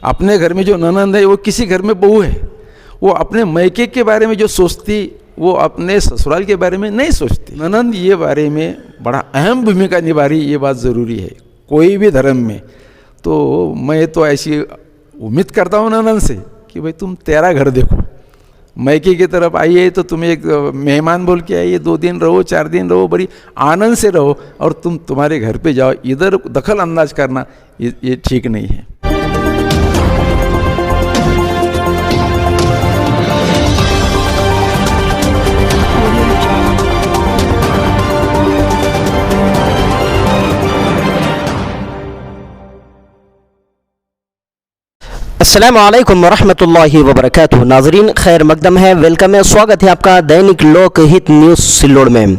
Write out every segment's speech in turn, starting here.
अपने घर में जो ननंद है वो किसी घर में बहू है, वो अपने मैके के बारे में जो सोचती वो अपने ससुराल के बारे में नहीं सोचती। ननंद ये बारे में बड़ा अहम भूमिका निभा रही, ये बात ज़रूरी है कोई भी धर्म में। तो मैं तो ऐसी उम्मीद करता हूँ ननंद से कि भाई तुम तेरा घर देखो, मैके की तरफ आइए तो तुम एक मेहमान बोल के आइए, 2 दिन रहो 4 दिन रहो, बड़ी आनंद से रहो, और तुम तुम्हारे घर पे जाओ, इधर दखल अंदाज करना ये ठीक नहीं है। अस्सलामु अलैकुम वरहमतुल्लाहि वबरकातुहू। नाजरीन खैर मकदम है, वेलकम है, स्वागत है आपका दैनिक लोकहित न्यूज़ सिल्लोड में।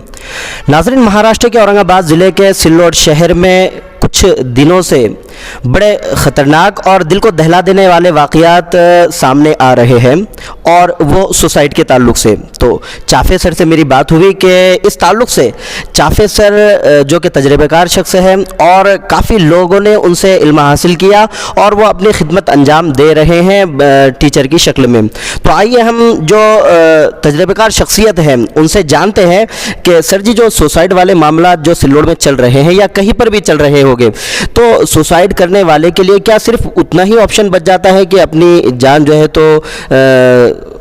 नाजरीन, महाराष्ट्र के औरंगाबाद ज़िले के सिल्लोड शहर में कुछ दिनों से बड़े ख़तरनाक और दिल को दहला देने वाले वाक़यात सामने आ रहे हैं, और वो सुसाइड के ताल्लुक़ से। तो चाफे सर से मेरी बात हुई कि इस ताल्लुक़ से चाफे सर जो कि तजर्बेकार शख्स हैं और काफ़ी लोगों ने उनसे इल्म हासिल किया और वो अपनी खिदमत अंजाम दे रहे हैं टीचर की शक्ल में। तो आइए हम जो तजर्बेकार शख्सियत हैं उनसे जानते हैं कि सर जी जो सुसाइड वाले मामला जो सिल्लोड में चल रहे हैं या कहीं पर भी चल रहे होंगे, तो सुसाइड करने वाले के लिए क्या सिर्फ उतना ही ऑप्शन बच जाता है कि अपनी जान जो है तो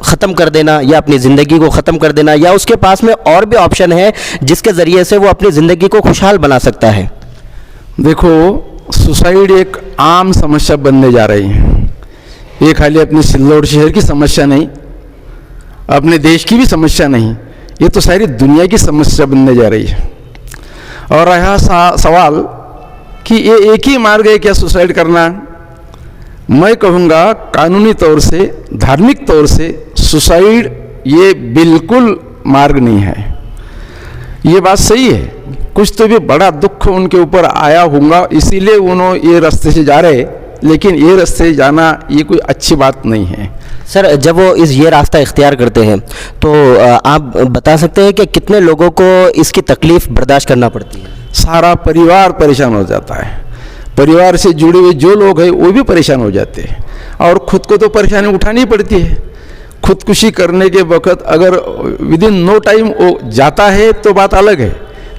ख़त्म कर देना या अपनी ज़िंदगी को ख़त्म कर देना, या उसके पास में और भी ऑप्शन है जिसके ज़रिए से वो अपनी ज़िंदगी को खुशहाल बना सकता है? देखो, सुसाइड एक आम समस्या बनने जा रही है। ये खाली अपने सिल्लोड शहर की समस्या नहीं, अपने देश की भी समस्या नहीं, ये तो सारी दुनिया की समस्या बनने जा रही है। और रहा सवाल कि ये एक ही मार्ग है क्या सुसाइड करना? मैं कहूँगा कानूनी तौर से, धार्मिक तौर से सुसाइड ये बिल्कुल मार्ग नहीं है। ये बात सही है, कुछ तो भी बड़ा दुख उनके ऊपर आया होगा इसीलिए उन्होंने ये रास्ते से जा रहे, लेकिन ये रास्ते जाना ये कोई अच्छी बात नहीं है। सर, जब वो ये रास्ता इख्तियार करते हैं तो आप बता सकते हैं कि कितने लोगों को इसकी तकलीफ़ बर्दाश्त करना पड़ती है? सारा परिवार परेशान हो जाता है, परिवार से जुड़े हुए जो लोग हैं वो भी परेशान हो जाते हैं, और ख़ुद को तो परेशानी उठानी पड़ती है। खुदकुशी करने के वक्त अगर विदिन नो टाइम वो जाता है तो बात अलग है,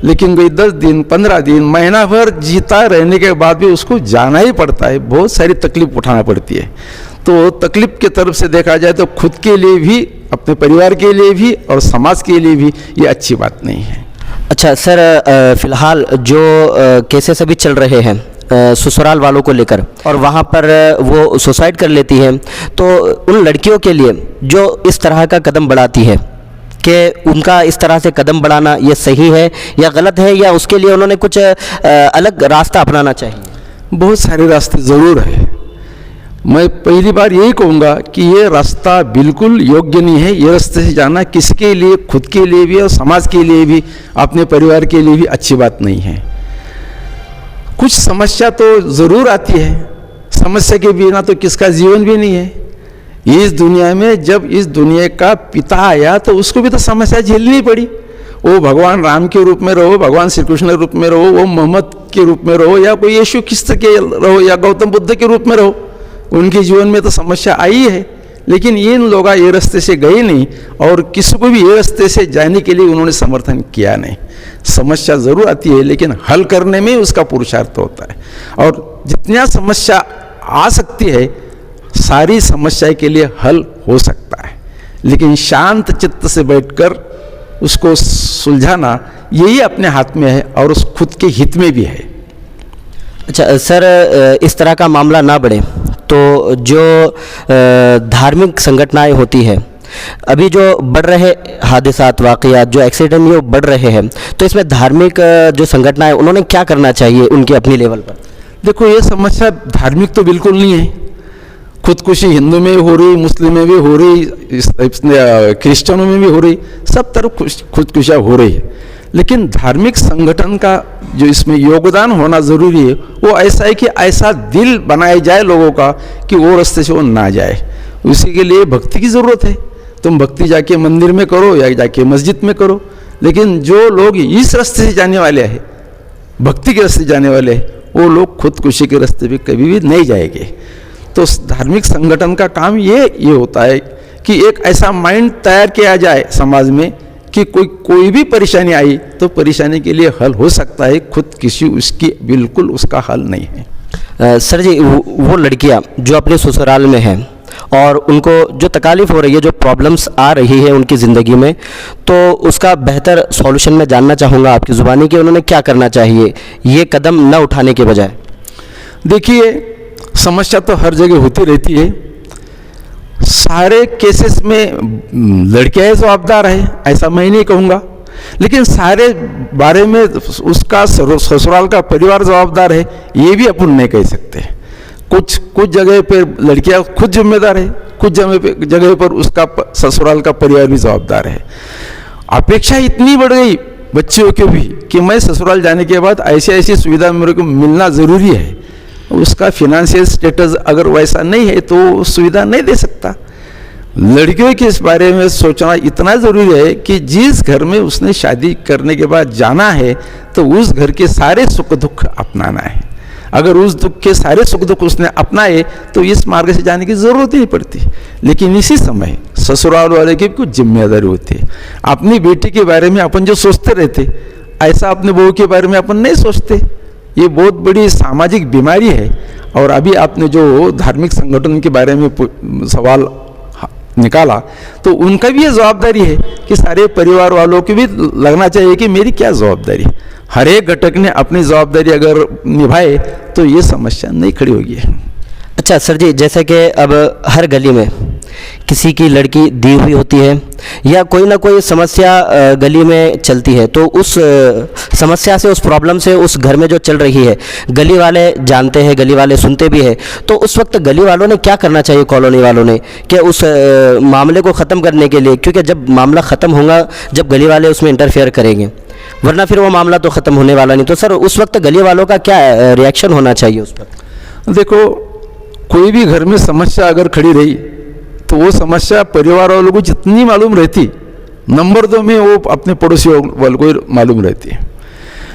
लेकिन कोई 10 दिन 15 दिन महीना भर जीता रहने के बाद भी उसको जाना ही पड़ता है, बहुत सारी तकलीफ उठाना पड़ती है। तो तकलीफ की तरफ से देखा जाए तो खुद के लिए भी, अपने परिवार के लिए भी और समाज के लिए भी ये अच्छी बात नहीं है। अच्छा सर, फ़िलहाल जो केसेस अभी चल रहे हैं ससुराल वालों को लेकर, और वहाँ पर वो सुसाइड कर लेती हैं, तो उन लड़कियों के लिए जो इस तरह का कदम बढ़ाती है कि उनका इस तरह से कदम बढ़ाना ये सही है या गलत है, या उसके लिए उन्होंने कुछ अलग रास्ता अपनाना चाहिए? बहुत सारे रास्ते ज़रूर है। मैं पहली बार यही कहूँगा कि ये रास्ता बिल्कुल योग्य नहीं है। ये रास्ते से जाना किसके लिए, खुद के लिए भी और समाज के लिए भी, अपने परिवार के लिए भी अच्छी बात नहीं है। कुछ समस्या तो ज़रूर आती है, समस्या के बिना तो किसका जीवन भी नहीं है। इस दुनिया में जब इस दुनिया का पिता आया तो उसको भी तो समस्या झेलनी पड़ी। वो भगवान राम के रूप में रहो, भगवान श्री कृष्ण के रूप में रहो, वो मोहम्मद के रूप में रहो, या कोई यीशु ख्रिस्त के रहो, या गौतम बुद्ध के रूप में रहो, उनके जीवन में तो समस्या आई है। लेकिन इन लोग ये रास्ते से गए नहीं, और किसी को भी ये रास्ते से जाने के लिए उन्होंने समर्थन किया नहीं। समस्या ज़रूर आती है, लेकिन हल करने में उसका पुरुषार्थ होता है। और जितना समस्या आ सकती है, सारी समस्या के लिए हल हो सकता है, लेकिन शांत चित्त से बैठकर उसको सुलझाना यही अपने हाथ में है और उस खुद के हित में भी है। अच्छा सर, इस तरह का मामला ना बढ़े तो जो धार्मिक संगठनाएं होती है, अभी जो बढ़ रहे हादसात, वाक़यात, जो एक्सीडेंट ये बढ़ रहे हैं, तो इसमें धार्मिक जो संगठनाएं उन्होंने क्या करना चाहिए उनकी अपनी लेवल पर? देखो, ये समस्या धार्मिक तो बिल्कुल नहीं है। खुदकुशी हिंदू में हो रही, मुस्लिम में भी हो रही, क्रिश्चियनों में भी हो रही, सब तरफ खुदकुशियाँ हो रही है। लेकिन धार्मिक संगठन का जो इसमें योगदान होना ज़रूरी है, वो ऐसा है कि ऐसा दिल बनाया जाए लोगों का कि वो रास्ते से वो ना जाए। उसी के लिए भक्ति की ज़रूरत है। तुम भक्ति जाके मंदिर में करो या जाके मस्जिद में करो, लेकिन जो लोग इस रास्ते से जाने वाले हैं, भक्ति के रास्ते जाने वाले हैं, वो लोग खुदकुशी के रास्ते पे कभी भी नहीं जाएंगे। तो धार्मिक संगठन का काम ये होता है कि एक ऐसा माइंड तैयार किया जाए समाज में कि कोई भी परेशानी आई तो परेशानी के लिए हल हो सकता है, खुद किसी उसकी बिल्कुल उसका हल नहीं है। सर जी, वो लड़कियां जो अपने ससुराल में हैं और उनको जो तकालीफ हो रही है, जो प्रॉब्लम्स आ रही है उनकी ज़िंदगी में, तो उसका बेहतर सॉल्यूशन मैं जानना चाहूँगा आपकी ज़ुबानी कि उन्होंने क्या करना चाहिए ये कदम न उठाने के बजाय। देखिए, समस्या तो हर जगह होती रहती है। सारे केसेस में लड़कियां जवाबदार है ऐसा मैं नहीं कहूँगा, लेकिन सारे बारे में उसका ससुराल का परिवार जवाबदार है ये भी अपन नहीं कह सकते। कुछ जगह पर लड़कियां खुद जिम्मेदार है, कुछ जगह पर उसका ससुराल का परिवार भी जवाबदार है। अपेक्षा इतनी बढ़ गई बच्चियों की भी कि मैं ससुराल जाने के बाद ऐसी ऐसी सुविधा मेरे को मिलना ज़रूरी है। उसका फिनेंशियल स्टेटस अगर वैसा नहीं है तो सुविधा नहीं दे सकता। लड़कियों के इस बारे में सोचना इतना ज़रूरी है कि जिस घर में उसने शादी करने के बाद जाना है तो उस घर के सारे सुख दुख अपनाना है। अगर उस दुख के सारे सुख दुख उसने अपनाए तो इस मार्ग से जाने की ज़रूरत ही नहीं पड़ती। लेकिन इसी समय ससुराल वाले की कुछ जिम्मेदारी होती है। अपनी बेटी के बारे में अपन जो सोचते रहते ऐसा अपने बहू के बारे में अपन नहीं सोचते। ये बहुत बड़ी सामाजिक बीमारी है। और अभी आपने जो धार्मिक संगठन के बारे में सवाल निकाला तो उनका भी ये जवाबदारी है कि सारे परिवार वालों की भी लगना चाहिए कि मेरी क्या जवाबदारी है। हर एक घटक ने अपनी जवाबदारी अगर निभाए तो ये समस्या नहीं खड़ी होगी। अच्छा सर जी, जैसे कि अब हर गली में किसी की लड़की दी हुई होती है या कोई ना कोई समस्या गली में चलती है, तो उस समस्या से, उस प्रॉब्लम से उस घर में जो चल रही है गली वाले जानते हैं, गली वाले सुनते भी हैं, तो उस वक्त गली वालों ने क्या करना चाहिए, कॉलोनी वालों ने, कि उस मामले को ख़त्म करने के लिए, क्योंकि जब मामला ख़त्म होगा जब गली वाले उसमें इंटरफेयर करेंगे, वरना फिर वो मामला तो ख़त्म होने वाला नहीं। तो सर उस वक्त गली वालों का क्या रिएक्शन होना चाहिए उस पर? देखो, कोई भी घर में समस्या अगर खड़ी रही तो वो समस्या परिवार वालों को जितनी मालूम रहती, नंबर 2 में वो अपने पड़ोसी वालों को मालूम रहती है।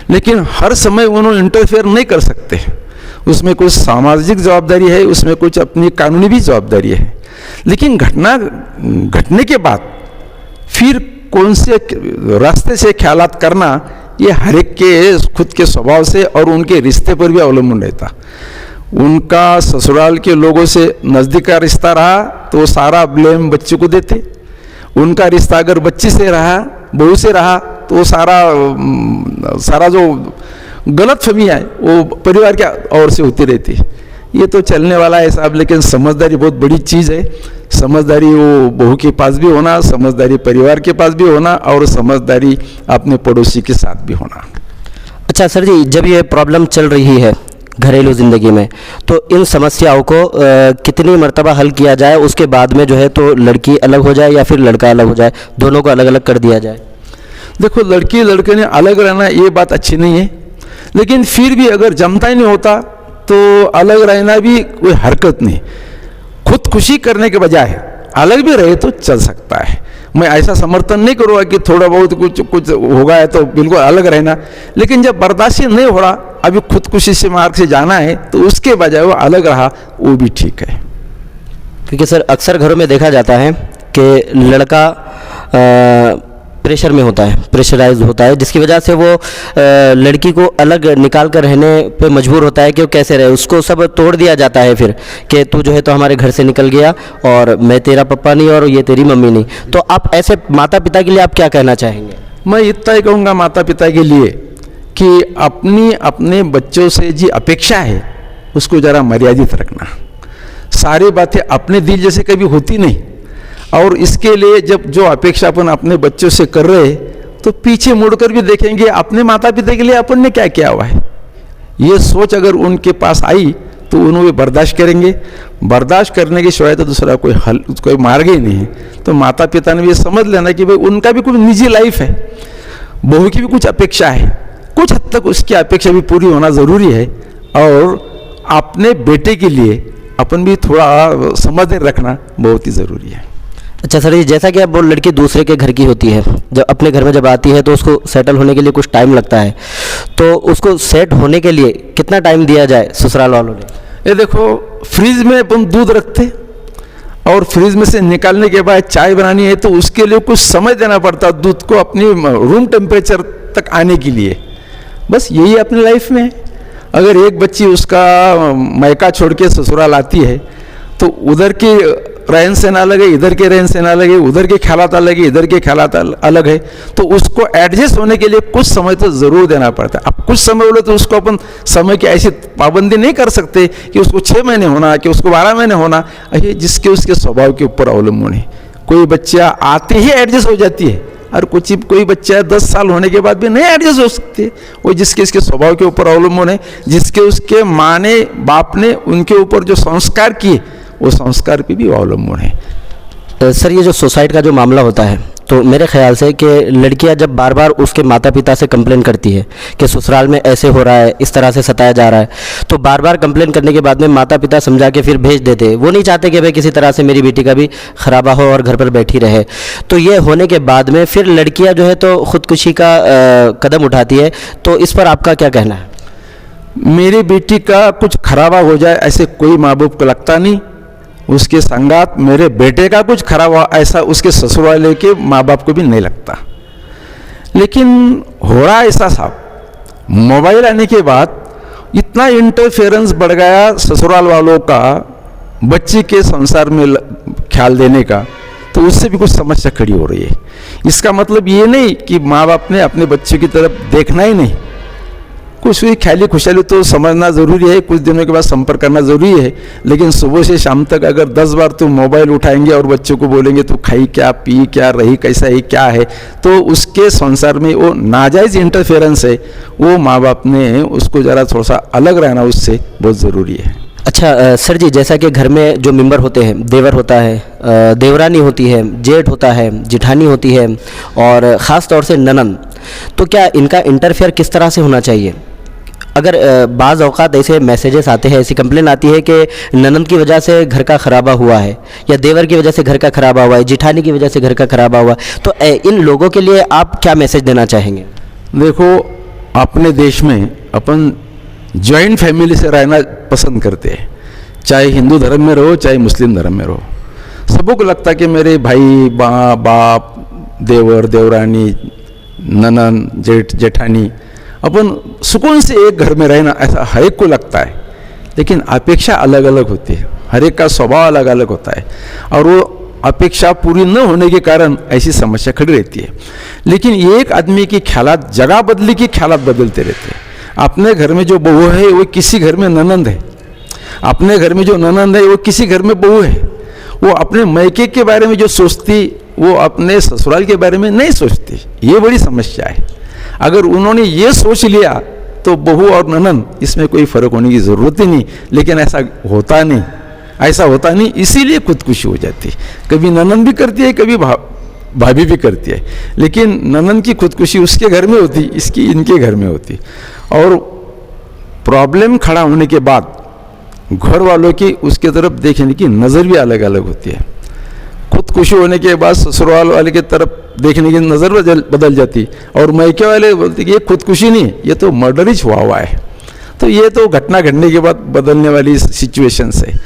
लेकिन हर समय उन्होंने इंटरफेयर नहीं कर सकते। उसमें कुछ सामाजिक जवाबदारी है, उसमें कुछ अपनी कानूनी भी जवाबदारी है। लेकिन घटना घटने के बाद फिर कौन से रास्ते से ख्यालात करना, ये हर एक के खुद के स्वभाव से और उनके रिश्ते पर भी अवलंबन रहता। उनका ससुराल के लोगों से नज़दीक का रिश्ता रहा तो सारा ब्लेम बच्चे को देते। उनका रिश्ता अगर बच्ची से रहा, बहू से रहा, तो सारा जो गलत फहमी है वो परिवार के ओर से होती रहती। ये तो चलने वाला है साहब। लेकिन समझदारी बहुत बड़ी चीज़ है। समझदारी वो बहू के पास भी होना, समझदारी परिवार के पास भी होना और समझदारी अपने पड़ोसी के साथ भी होना। अच्छा सर जी, जब ये प्रॉब्लम चल रही है घरेलू ज़िंदगी में, तो इन समस्याओं को कितनी मर्तबा हल किया जाए, उसके बाद में जो है तो लड़की अलग हो जाए या फिर लड़का अलग हो जाए, दोनों को अलग अलग कर दिया जाए? देखो, लड़की लड़के ने अलग रहना ये बात अच्छी नहीं है। लेकिन फिर भी अगर जमता ही नहीं होता तो अलग रहना भी कोई हरकत नहीं। खुद खुशी करने के बजाय अलग भी रहे तो चल सकता है। मैं ऐसा समर्थन नहीं करूँगा कि थोड़ा बहुत कुछ होगा है तो बिल्कुल अलग रहना। लेकिन जब बर्दाश्त नहीं हो रहा, अभी खुदकुशी से मार्ग से जाना है, तो उसके बजाय वो अलग रहा, वो भी ठीक है। क्योंकि सर अक्सर घरों में देखा जाता है कि लड़का प्रेशर में होता है, प्रेशराइज होता है, जिसकी वजह से वो लड़की को अलग निकाल कर रहने पे मजबूर होता है कि वो कैसे रहे। उसको सब तोड़ दिया जाता है फिर कि तू जो है तो हमारे घर से निकल गया और मैं तेरा पापा नहीं और ये तेरी मम्मी नहीं। तो आप ऐसे माता पिता के लिए आप क्या कहना चाहेंगे? मैं इतना ही कहूँगा माता पिता के लिए कि अपने बच्चों से जी अपेक्षा है उसको ज़रा मर्यादित रखना। सारी बातें अपने दिल जैसे कभी होती नहीं। और इसके लिए जब जो अपेक्षा अपन अपने बच्चों से कर रहे तो पीछे मुड़कर भी देखेंगे अपने माता पिता के लिए अपन ने क्या किया हुआ है। ये सोच अगर उनके पास आई तो उन्हें बर्दाश्त करेंगे। बर्दाश्त करने के सिवाय तो दूसरा कोई मार्ग ही नहीं है। तो माता पिता ने भी समझ लेना कि भाई उनका भी कुछ निजी लाइफ है, बहू की भी कुछ अपेक्षा है, कुछ हद तक उसकी अपेक्षा भी पूरी होना ज़रूरी है। और अपने बेटे के लिए अपन भी थोड़ा समझ रखना बहुत ही ज़रूरी है। अच्छा सर जी, जैसा कि अब वो लड़की दूसरे के घर की होती है, जब अपने घर में जब आती है तो उसको सेटल होने के लिए कुछ टाइम लगता है, तो उसको सेट होने के लिए कितना टाइम दिया जाए ससुराल वालों ने? ये देखो, फ्रिज में अपन दूध रखते और फ्रिज में से निकालने के बाद चाय बनानी है तो उसके लिए कुछ समय देना पड़ता दूध को अपनी रूम टेम्परेचर तक आने के लिए। बस यही अपनी लाइफ में है। अगर एक बच्ची उसका मायका छोड़ के ससुराल आती है तो उधर की रहन सहन अलग है, इधर के रहन सहन अलग है, उधर के ख्यालात अलग है, इधर के ख्यालात अलग है, तो उसको एडजस्ट होने के लिए कुछ समय तो ज़रूर देना पड़ता है। अब कुछ समय बोले तो उसको अपन समय की ऐसी पाबंदी नहीं कर सकते कि उसको 6 महीने होना, कि उसको 12 महीने होना, ये जिसके उसके स्वभाव के ऊपर अवलंबन है। कोई बच्चा आते ही एडजस्ट हो जाती है और कोई बच्चा 10 साल होने के बाद भी नहीं एडजस्ट हो सकते। वो जिसके इसके स्वभाव के ऊपर अवलंबन है, जिसके उसके माँ ने बाप ने उनके ऊपर जो संस्कार किए वो संस्कार पे भी अवलंबन है। सर, ये जो सुसाइड का जो मामला होता है तो मेरे ख्याल से कि लड़कियां जब बार बार उसके माता पिता से कंप्लेन करती है कि ससुराल में ऐसे हो रहा है, इस तरह से सताया जा रहा है, तो बार बार कंप्लेन करने के बाद में माता पिता समझा के फिर भेज देते हैं। वो नहीं चाहते कि भाई किसी तरह से मेरी बेटी का भी खराबा हो और घर पर बैठी रहे। तो ये होने के बाद में फिर लड़कियाँ जो है तो ख़ुदकुशी का कदम उठाती है। तो इस पर आपका क्या कहना है? मेरी बेटी का कुछ खराबा हो जाए ऐसे कोई माँ बाप को लगता नहीं। उसके संगात मेरे बेटे का कुछ खराब हुआ ऐसा उसके ससुर वाले के माँ बाप को भी नहीं लगता। लेकिन हो रहा ऐसा साहब, मोबाइल आने के बाद इतना इंटरफेरेंस बढ़ गया ससुराल वालों का बच्चे के संसार में ख्याल देने का, तो उससे भी कुछ समस्या खड़ी हो रही है। इसका मतलब ये नहीं कि माँ बाप ने अपने बच्चे की तरफ देखना ही नहीं, कुछ भी ख्याली खुशहाली तो समझना ज़रूरी है, कुछ दिनों के बाद संपर्क करना ज़रूरी है। लेकिन सुबह से शाम तक अगर 10 बार तुम मोबाइल उठाएंगे और बच्चों को बोलेंगे तो खाई क्या, पी क्या, रही कैसा है, क्या है, तो उसके संसार में वो नाजायज़ इंटरफेरेंस है। वो माँ बाप ने उसको ज़रा थोड़ा सा अलग रहना उससे बहुत ज़रूरी है। अच्छा सर जी, जैसा कि घर में जो मेंबर होते हैं, देवर होता है, देवरानी होती है, जेठ होता है, जिठानी होती है और ख़ास तौर से ननन, तो क्या इनका इंटरफेयर किस तरह से होना चाहिए? अगर बाज़ औक़ात ऐसे मैसेजेस आते हैं, ऐसी कंप्लेन आती है कि ननद की वजह से घर का खराबा हुआ है या देवर की वजह से घर का खराबा हुआ है, जिठानी की वजह से घर का खराबा हुआ है, तो इन लोगों के लिए आप क्या मैसेज देना चाहेंगे? देखो, अपने देश में अपन जॉइंट फैमिली से रहना पसंद करते हैं, चाहे हिंदू धर्म में रहो चाहे मुस्लिम धर्म में रहो। सबको लगता है कि मेरे भाई बाप, देवर देवरानी, ननन जेठ जेठानी, अपन सुकून से एक घर में रहना ऐसा हर एक को लगता है। लेकिन अपेक्षा अलग अलग होती है, हर एक का स्वभाव अलग अलग होता है और वो अपेक्षा पूरी न होने के कारण ऐसी समस्या खड़ी रहती है। लेकिन एक आदमी की ख्यालात जगह बदली की ख्यालात बदलते रहते हैं। अपने घर में जो बहू है वो किसी घर में ननंद है, अपने घर में जो ननंद है वो किसी घर में बहू है। वो अपने मैके के बारे में जो सोचती वो अपने ससुराल के बारे में नहीं सोचती। ये बड़ी समस्या है। अगर उन्होंने ये सोच लिया तो बहू और ननंद इसमें कोई फ़र्क होने की ज़रूरत ही नहीं। लेकिन ऐसा होता नहीं, इसीलिए खुदकुशी हो जाती है। कभी ननंद भी करती है, कभी भाभी भी करती है, लेकिन ननंद की खुदकुशी उसके घर में होती, इसकी इनके घर में होती। और प्रॉब्लम खड़ा होने के बाद घर वालों की उसके तरफ देखने की नज़र भी अलग अलग होती है। खुदकुशी होने के बाद ससुराल वाले की तरफ देखने की नज़र बदल जाती और मैके वाले बोलते कि ये खुदकुशी नहीं, ये तो मर्डर ही हुआ है। तो ये तो घटना घटने के बाद बदलने वाली सिचुएशंस है।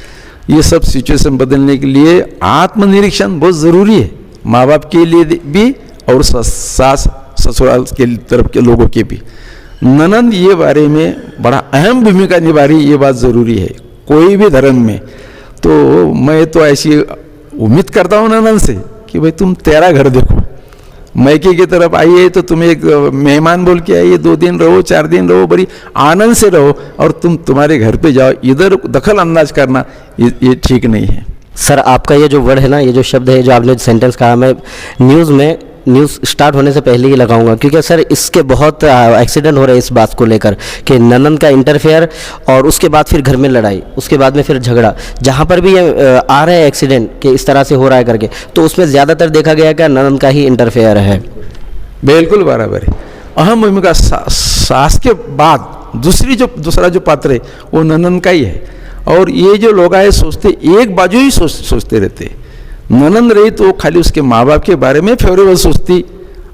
ये सब सिचुएशन बदलने के लिए आत्मनिरीक्षण बहुत ज़रूरी है, माँ बाप के लिए भी और सास ससुराल के तरफ के लोगों के भी। ननंद ये बारे में बड़ा अहम भूमिका निभा रही, ये बात ज़रूरी है कोई भी धर्म में। तो मैं तो ऐसी उम्मीद करता हूँ ननंद से कि भाई तुम तेरा घर देखो, मैके की तरफ आइए तो तुम एक मेहमान बोल के आइए, 2 दिन रहो 4 दिन रहो, बड़ी आनंद से रहो, और तुम तुम्हारे घर पे जाओ, इधर दखल अंदाज करना ये ठीक नहीं है। सर, आपका ये जो वर्ड है ना, ये जो शब्द है, जो आपने सेंटेंस कहा, मैं न्यूज़ स्टार्ट होने से पहले ही लगाऊंगा, क्योंकि सर इसके बहुत एक्सीडेंट हो रहे हैं इस बात को लेकर कि ननंद का इंटरफेयर और उसके बाद फिर घर में लड़ाई, उसके बाद में फिर झगड़ा। जहाँ पर भी ये आ रहे हैं एक्सीडेंट कि इस तरह से हो रहा है करके, तो उसमें ज़्यादातर देखा गया कि ननंद का ही इंटरफेयर है। बिल्कुल बराबर है। अहम भूमिका सास के बाद दूसरा जो पात्र है वो ननंद का ही है। और ये जो लोग आए सोचते एक बाजू ही सोचते रहते। ननंद रही तो खाली उसके माँ बाप के बारे में फेवरेबल सोचती,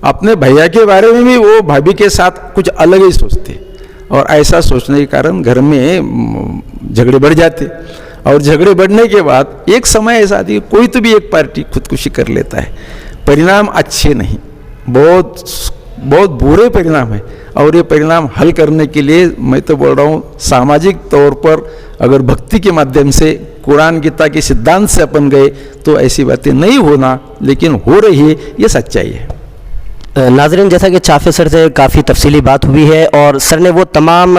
अपने भैया के बारे में भी वो भाभी के साथ कुछ अलग ही सोचती। और ऐसा सोचने के कारण घर में झगड़े बढ़ जाते, और झगड़े बढ़ने के बाद एक समय ऐसा आती है कोई तो भी एक पार्टी खुदकुशी कर लेता है। परिणाम अच्छे नहीं, बहुत बहुत बुरे परिणाम है। और ये परिणाम हल करने के लिए मैं तो बोल रहा हूँ सामाजिक तौर पर अगर भक्ति के माध्यम से कुरान गीता के सिद्धांत से अपन गए तो ऐसी बातें नहीं होना, लेकिन हो रही है, ये सच्चाई है। नाज़रीन, जैसा कि चाफे सर से काफ़ी तफसीली बात हुई है और सर ने वो तमाम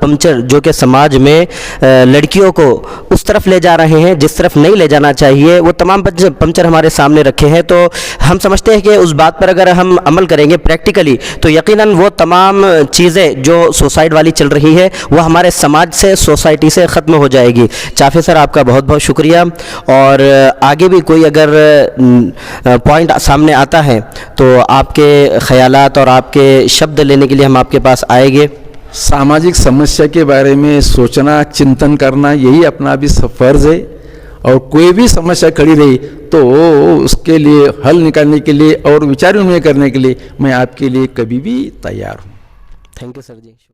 पंचर जो कि समाज में लड़कियों को उस तरफ ले जा रहे हैं जिस तरफ नहीं ले जाना चाहिए, वो तमाम पंचर हमारे सामने रखे हैं। तो हम समझते हैं कि उस बात पर अगर हम अमल करेंगे प्रैक्टिकली तो यकीनन वो तमाम चीज़ें जो सोसाइटी वाली चल रही है वो हमारे समाज से, सोसाइटी से ख़त्म हो जाएगी। चाफे सर, आपका बहुत बहुत शुक्रिया। और आगे भी कोई अगर पॉइंट सामने आता है तो आपके ख्यालात और आपके शब्द लेने के लिए हम आपके पास आएंगे। सामाजिक समस्या के बारे में सोचना, चिंतन करना, यही अपना भी फ़र्ज़ है। और कोई भी समस्या खड़ी रही तो उसके लिए हल निकालने के लिए और विचार विनिमय करने के लिए मैं आपके लिए कभी भी तैयार हूँ। Thank you sir ji.